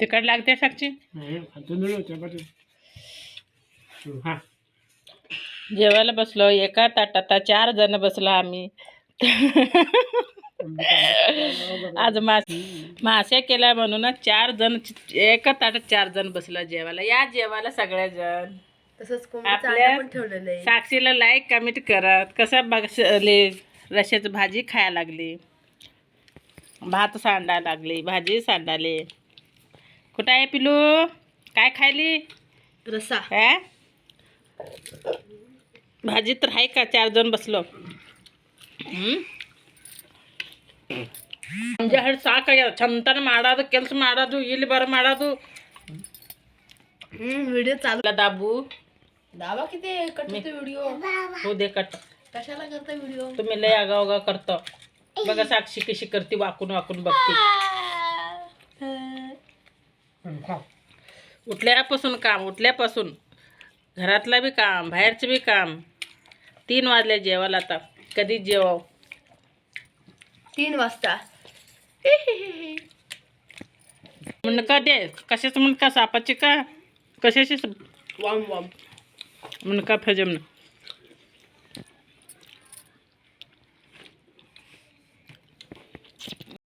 तिखट लागते साक्षी. जेवायला बसलो एका ताटात 4 जण बसलो आम्ही. आज मासे केल्या म्हणून 4 जण एका ताटात 4 जण बसलो जेवायला. या जेवायला सगळेजण. तसंच आपल्या पण ठेवलेलं आहे. साक्षीला लाईक कमेंट करत कसं बघले रश्याची भाजी खायला लागली, भात सांडायला लागली, भाजी सांडाले. कुठं आहे पिलू? काय खायली? रसा. हा भाजी तर आहे का? 4 जण बसलो. ಮುಂಜೆ ಹಿಡಿದು ಸಾಕಾಗ್ಯದ. ಚಂತನ ಮಾಡೋದು ಕೆಲಸ ಮಾಡೋದು ಇಲ್ಲಿ ಬರ ಮಾಡೋದು. व्हिडिओ चालू. दाबू दाबा किती कट होतो व्हिडिओ. हो दे कट. कशाला करता व्हिडिओ? तुम्ही लय आगावगा करतो. बघा साक्षी कशी करते, वाकून वाकून बघते. उठल्यापासून काम, उठल्यापासून घरातला बी काम, बाहेरचं बी काम. 3 वाजले जेवायला. आता कधी जेवाव? 3 वाजता. मुंडका दे. कशाचं मुंडका? सापाची का कशाची? वाम वाम. मुंडका फेजम.